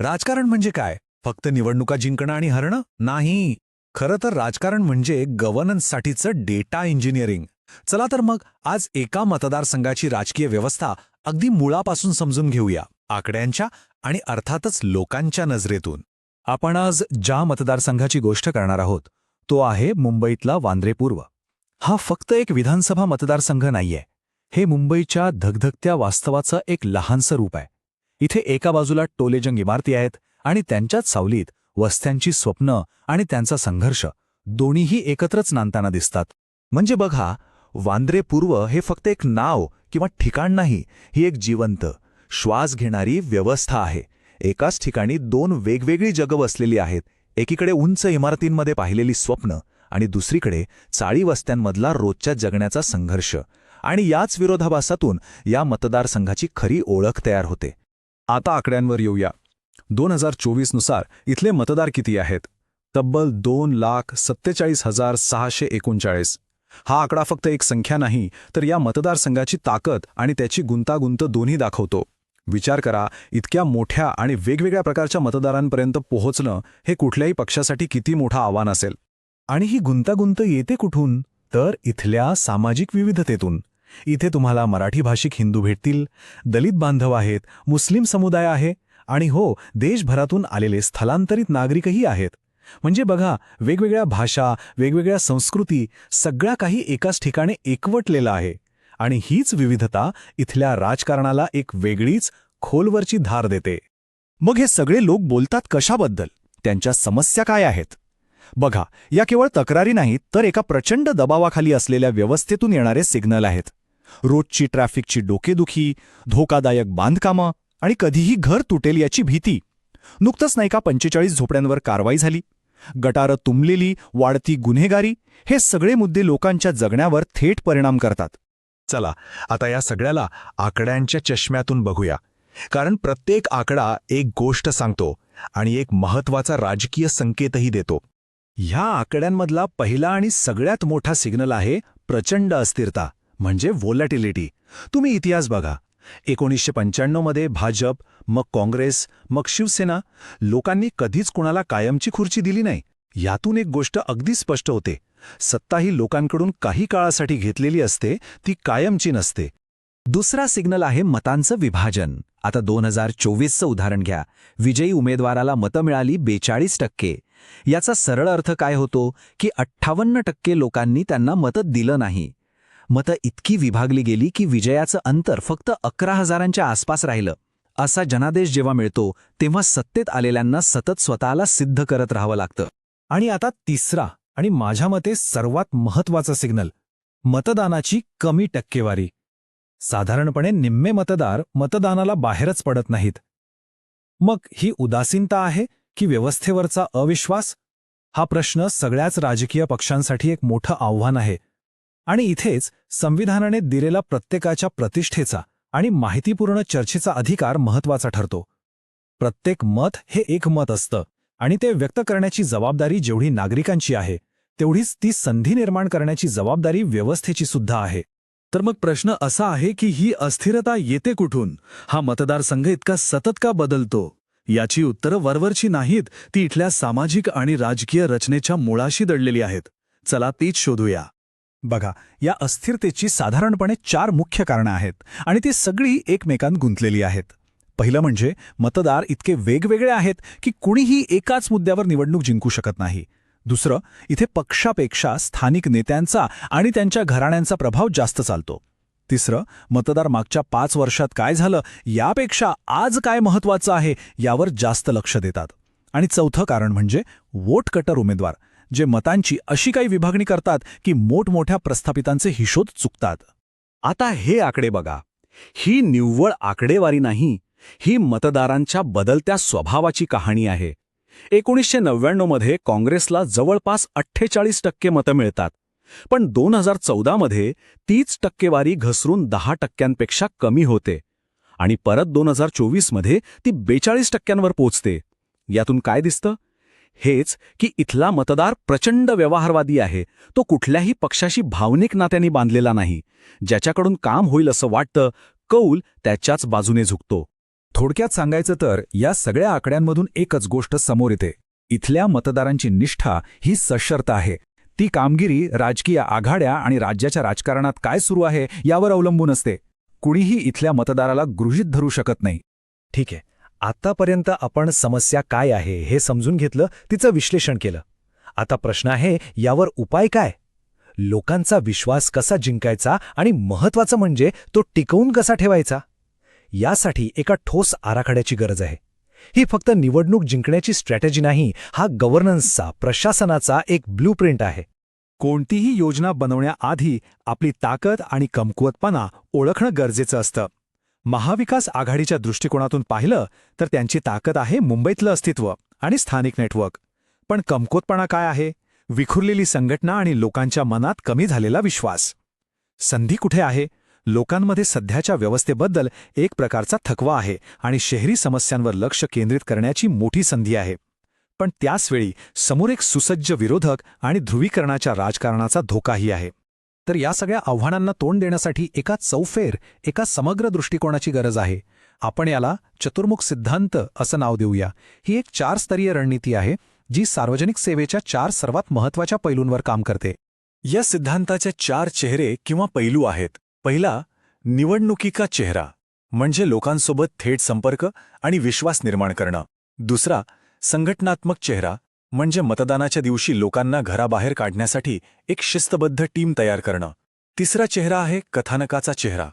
राजकारण म्हणजे काय? फक्त निवडणुका जिंकणं आणि हरणं? नाही. खरं तर राजकारण म्हणजे गव्हर्नन्ससाठीचं डेटा इंजिनिअरिंग. चला तर मग आज एका मतदारसंघाची राजकीय व्यवस्था अगदी मुळापासून समजून घेऊया, आकड्यांच्या आणि अर्थातच लोकांच्या नजरेतून. आपण आज ज्या मतदारसंघाची गोष्ट करणार आहोत तो आहे मुंबईतला वांद्रे पूर्व. हा फक्त एक विधानसभा मतदारसंघ नाहीये. हे मुंबईच्या धगधगत्या वास्तवाचं एक लहानसं रूप आहे. इथे एका बाजूला टोलेजंग इमारती आहेत आणि त्यांच्याच सावलीत वस्त्यांची स्वप्न आणि त्यांचा संघर्ष दोन्हीही एकत्रच नांदताना दिसतात. म्हणजे बघा, वांद्रे पूर्व हे फक्त एक नाव किंवा ठिकाण नाही, ही एक जिवंत, श्वास घेणारी व्यवस्था आहे. एकाच ठिकाणी दोन वेगवेगळी जगं वसलेली आहेत. एकीकडे उंच इमारतींमध्ये पाहिलेली स्वप्न आणि दुसरीकडे चाळी वस्त्यांमधला रोजच्या जगण्याचा संघर्ष. आणि याच विरोधाभासातून या मतदारसंघाची खरी ओळख तयार होते. आता आकड्यांवर येऊया. 2024 नुसार इथले मतदार किती आहेत? तब्बल 2,47,639. हा आकडा फक्त एक संख्या नाही, तर या मतदारसंघाची ताकद आणि त्याची गुंतागुंत दोन्ही दाखवतो. विचार करा, इतक्या मोठ्या आणि वेगवेगळ्या प्रकारच्या मतदारांपर्यंत पोहोचणं हे कुठल्याही पक्षासाठी किती मोठं आव्हान असेल. आणि ही गुंतागुंत येते कुठून? तर इथल्या सामाजिक विविधतेतून. इथे तुम्हाला मराठी भाषिक हिंदू भेटतील, दलित बांधव आहेत, मुस्लिम समुदाय आहे आणि हो, देशभरातून आलेले स्थलांतरित नागरिकही आहेत. म्हणजे बघा, वेगवेगळ्या भाषा, वेगवेगळ्या संस्कृती, सगळ्या काही एकाच ठिकाणी एकवटलेलं आहे. आणि हीच विविधता इथल्या राजकारणाला एक वेगळीच खोलवरची धार देते. मग हे सगळे लोक बोलतात कशाबद्दल? त्यांच्या समस्या काय आहेत? बघा, या केवळ तक्रारी नाहीत, तर एका प्रचंड दबावाखाली असलेल्या व्यवस्थेतून येणारे सिग्नल आहेत. रोजची ट्रॅफिकची डोकेदुखी, धोकादायक बांधकामं आणि कधीही घर तुटेल याची भीती. नुकतंच नाही का 45 झोपड्यांवर कारवाई झाली? गटारं तुंबलेली, वाढती गुन्हेगारी, हे सगळे मुद्दे लोकांच्या जगण्यावर थेट परिणाम करतात. चला, आता या सगळ्याला आकड्यांच्या चष्म्यातून बघूया. कारण प्रत्येक आकडा एक गोष्ट सांगतो आणि एक महत्त्वाचा राजकीय संकेतही देतो. ह्या आकड्यांमधला पहिला आणि सगळ्यात मोठा सिग्नल आहे प्रचंड अस्थिरता, म्हणजे व्होलॅटिलिटी. तुम्ही इतिहास बघा. 1995 मध्ये भाजप, मग काँग्रेस, मग शिवसेना, लोकांनी कधीच कुणाला कायमची खुर्ची दिली नाही. यातून एक गोष्ट अगदी स्पष्ट होते: सत्ता ही लोकांकडून काही काळासाठी घेतलेली असते, ती कायमची नसते. दुसरा सिग्नल आहे मतांचं विभाजन. आता 2024चं उदाहरण घ्या. विजयी उमेदवाराला मतं मिळाली 42%. याचा सरळ अर्थ काय होतो की 58% लोकांनी त्यांना मतं दिलं नाही. मतं इतकी विभागली गेली की विजयाचं अंतर फक्त 11,000च्या आसपास राहिलं. असा जनादेश जेव्हा मिळतो तेव्हा सत्तेत आलेल्यांना सतत स्वतःला सिद्ध करत राहावं लागतं. आणि आता तिसरा आणि माझ्या मते सर्वात महत्त्वाचा सिग्नल, मतदानाची कमी टक्केवारी. साधारणपणे निम्मे मतदार मतदानाला बाहेरच पडत नाहीत. मग ही उदासीनता आहे की व्यवस्थेवरचा अविश्वास? हा प्रश्न सगळ्याच राजकीय पक्षांसाठी एक मोठं आव्हान आहे. आणि इथेच संविधानाने दिलेला प्रत्येकाच्या प्रतिष्ठेचा आणि माहितीपूर्ण चर्चेचा अधिकार महत्त्वाचा ठरतो. प्रत्येक मत हे एक मत असतं आणि ते व्यक्त करण्याची जबाबदारी जेवढी नागरिकांची आहे, तेवढीच ती संधी निर्माण करण्याची जबाबदारी व्यवस्थेची सुद्धा आहे. तर मग प्रश्न असा आहे की ही अस्थिरता येते कुठून? हा मतदारसंघ इतका सतत का बदलतो? याची उत्तरं वरवरची नाहीत, ती इथल्या सामाजिक आणि राजकीय रचनेच्या मुळाशी दडलेली आहेत. चला तीच शोधूया. बघा, या अस्थिरतेची साधारणपणे 4 मुख्य कारणं आहेत आणि ती सगळी एकमेकांत गुंतलेली आहेत. पहिलं म्हणजे मतदार इतके वेगवेगळे आहेत की कुणीही एकाच मुद्द्यावर निवडणूक जिंकू शकत नाही. दुसरं, इथे पक्षापेक्षा स्थानिक नेत्यांचा आणि त्यांच्या घराण्यांचा प्रभाव जास्त चालतो. तिसरं, मतदार मागच्या 5 वर्षात काय झालं यापेक्षा आज काय महत्त्वाचं आहे यावर जास्त लक्ष देतात. आणि चौथं कारण म्हणजे वोट कटर उमेदवार, जे मतांची अशी काही विभागणी करतात की मोठमोठ्या प्रस्थापितांचे हिशोध चुकतात. आता हे आकडे बघा. ही निव्वळ आकडेवारी नाही, ही मतदारांच्या बदलत्या स्वभावाची कहाणी आहे. 1999 मध्ये काँग्रेसला जवळपास 48% मतं मिळतात, पण 2014 मध्ये तीच टक्केवारी घसरून 10%पेक्षा कमी होते आणि परत 2024 मध्ये ती 42%वर पोचते. यातून काय दिसतं? हेच की इथला मतदार प्रचंड व्यवहारवादी आहे. तो कुठल्याही पक्षाशी भावनिक नात्यांनी बांधलेला नाही. ज्याच्याकडून काम होईल असं वाटतं, कौल त्याच्याच बाजूने झुकतो. थोडक्यात सांगायचं तर या सगळ्या आकड्यांमधून एकच गोष्ट समोर येते. इथल्या मतदारांची निष्ठा ही सशर्त आहे. ती कामगिरी राजकीय आघाड्या आणि राज्याच्या राजकारणात काय सुरू आहे यावर अवलंबून असते. कुणीही इथल्या मतदाराला गृहीत धरू शकत नाही. ठीक आहे, आतापर्यंत आपण समस्या काय आहे हे समजून घेतलं, तिचं विश्लेषण केलं. आता प्रश्न आहे, यावर उपाय काय? लोकांचा विश्वास कसा जिंकायचा आणि महत्त्वाचं म्हणजे तो टिकवून कसा ठेवायचा? यासाठी एका ठोस आराखड्याची गरज आहे. ही फक्त निवडणूक जिंकण्याची स्ट्रॅटेजी नाही, हा गव्हर्नन्सचा, प्रशासनाचा एक ब्लूप्रिंट आहे. कोणतीही योजना बनवण्याआधी आपली ताकद आणि कमकुवतपणा ओळखणं गरजेचं असतं. महाविकास आघाडीच्या दृष्टिकोनातून पाहिलं तर त्यांची ताकद आहे मुंबईतलं अस्तित्व आणि स्थानिक नेटवर्क. पण कमकुवतपणा काय आहे? विखुरलेली संघटना आणि लोकांच्या मनात कमी झालेला विश्वास. संधी कुठे आहे? लोकांमध्ये सध्याच्या व्यवस्थेबद्दल एक प्रकारचा थकवा आहे आणि शहरी समस्यांवर लक्ष केंद्रित करण्याची मोठी संधी आहे. पण त्याचवेळी समोर एक सुसज्ज विरोधक आणि ध्रुवीकरणाच्या राजकारणाचा धोकाही आहे. तर या सगळ्या आव्हानांना तोंड देण्यासाठी एका चौफेर, एका समग्र दृष्टिकोनाची गरज आहे. आपण याला चतुर्मुख सिद्धांत असं नाव देऊया. ही एक 4-स्तरीय रणनीती आहे जी सार्वजनिक सेवेच्या 4 सर्वात महत्त्वाच्या पैलूंवर काम करते. या सिद्धांताचे 4 चेहरे किंवा पैलू आहेत. पहिला, निवडणुकीचा चेहरा, म्हणजे लोकांसोबत थेट संपर्क आणि विश्वास निर्माण करणं. दुसरा, संघटनात्मक चेहरा, म्हणजे मतदानाच्या दिवशी लोकांना घराबाहेर काढण्यासाठी एक शिस्तबद्ध टीम तयार करणं. तिसरा चेहरा आहे कथानकाचा चेहरा,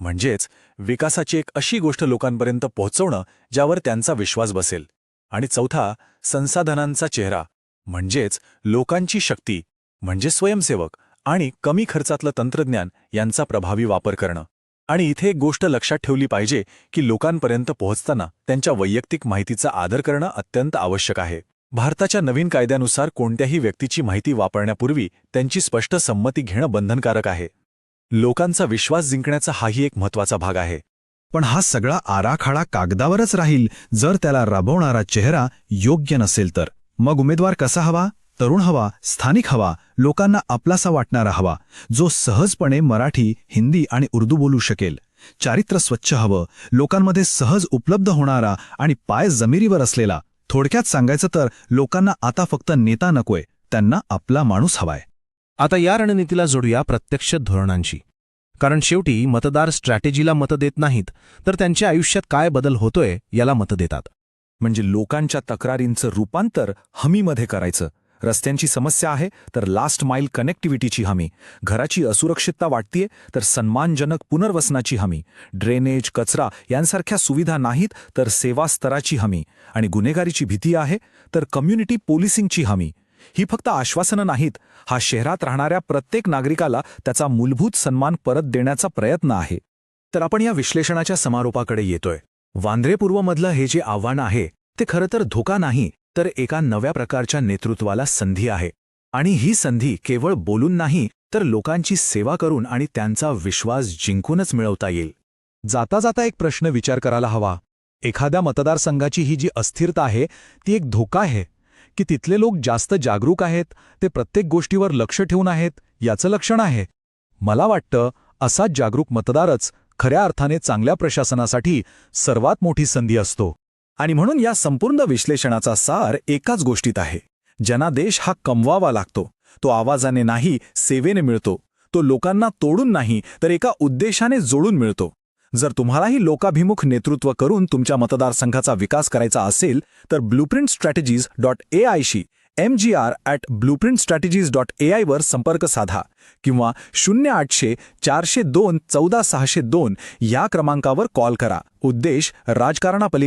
म्हणजेच विकासाची एक अशी गोष्ट लोकांपर्यंत पोहोचवणं ज्यावर त्यांचा विश्वास बसेल. आणि चौथा, संसाधनांचा चेहरा, म्हणजेच लोकांची शक्ती, म्हणजे स्वयंसेवक आणि कमी खर्चातलं तंत्रज्ञान यांचा प्रभावी वापर करणं. आणि इथे एक गोष्ट लक्षात ठेवली पाहिजे की लोकांपर्यंत पोहोचताना त्यांच्या वैयक्तिक माहितीचा आदर करणं अत्यंत आवश्यक आहे. भारताच्या नवीन कायद्यानुसार कोणत्याही व्यक्तीची माहिती वापरण्यापूर्वी त्यांची स्पष्ट संमती घेणं बंधनकारक आहे. लोकांचा विश्वास जिंकण्याचा हाही एक महत्त्वाचा भाग आहे. पण हा सगळा आराखडा कागदावरच राहील जर त्याला राबवणारा चेहरा योग्य नसेल तर. मग उमेदवार कसा हवा? तरुण हवा, स्थानिक हवा, लोकांना आपलासा वाटणारा हवा, जो सहजपणे मराठी, हिंदी आणि उर्दू बोलू शकेल. चारित्र्य स्वच्छ हवं, लोकांमध्ये सहज उपलब्ध होणारा आणि पाय जमिनीवर असलेला. थोडक्यात सांगायचं तर लोकांना आता फक्त नेता नकोय, त्यांना आपला माणूस हवाय. आता या रणनीतीला जोडूया प्रत्यक्ष धोरणांशी. कारण शेवटी मतदार स्ट्रॅटेजीला मतं देत नाहीत, तर त्यांच्या आयुष्यात काय बदल होतोय याला मतं देतात. म्हणजे लोकांच्या तक्रारींचं रूपांतर हमीमध्ये करायचं. रस्त्यांची समस्या आहे तर लास्ट माईल कनेक्टिव्हिटीची हमी, घराची असुरक्षितता वाटतेय तर सन्मानजनक पुनर्वसनाची हमी, ड्रेनेज, कचरा यांसारख्या सुविधा नाहीत तर सेवा स्तराची हमी, आणि गुन्हेगारीची भीती आहे तर कम्युनिटी पोलिसिंगची हमी. ही फक्त आश्वासनं नाहीत, हा शहरात राहणाऱ्या प्रत्येक नागरिकाला त्याचा मूलभूत सन्मान परत देण्याचा प्रयत्न आहे. तर आपण या विश्लेषणाच्या समारोपाकडे येतोय. वांद्रे पूर्वमधलं हे जे आव्हान आहे ते खरं तर धोका नाही, तर एका नव्या प्रकारच्या नेतृत्वाला संधी आहे. आणि ही संधी केवळ बोलून नाही तर लोकांची सेवा करून आणि त्यांचा विश्वास जिंकूनच मिळवता येईल. जाता जाता एक प्रश्न विचार करायला हवा. एखाद्या मतदारसंघाची ही जी अस्थिरता आहे ती एक धोका आहे की तिथले लोक जास्त जागरूक आहेत, ते प्रत्येक गोष्टीवर लक्ष ठेवून आहेत याचं लक्षण आहे? मला वाटतं असाच जागरूक मतदारच खऱ्या अर्थाने चांगल्या प्रशासनासाठी सर्वात मोठी संधी असतो. आणि म्हणून या संपूर्ण विश्लेषणाचा सार एकाच गोष्टीत आहे. जनादेश हा कमवावा लागतो. तो आवाजाने नाही, सेवेने मिळतो. तो लोकांना तोडून नाही तर एका उद्देशाने जोडून मिळतो. जर तुम्हालाही लोकाभिमुख नेतृत्व करून तुमच्या मतदारसंघाचा विकास करायचा असेल तर blueprintstrategies.ai शी mgr@blueprintstrategies.ai वर संपर्क साधा किंवा 0800 402 14 602 या क्रमांकावर कॉल करा. उद्देश राजकारणापलीकडे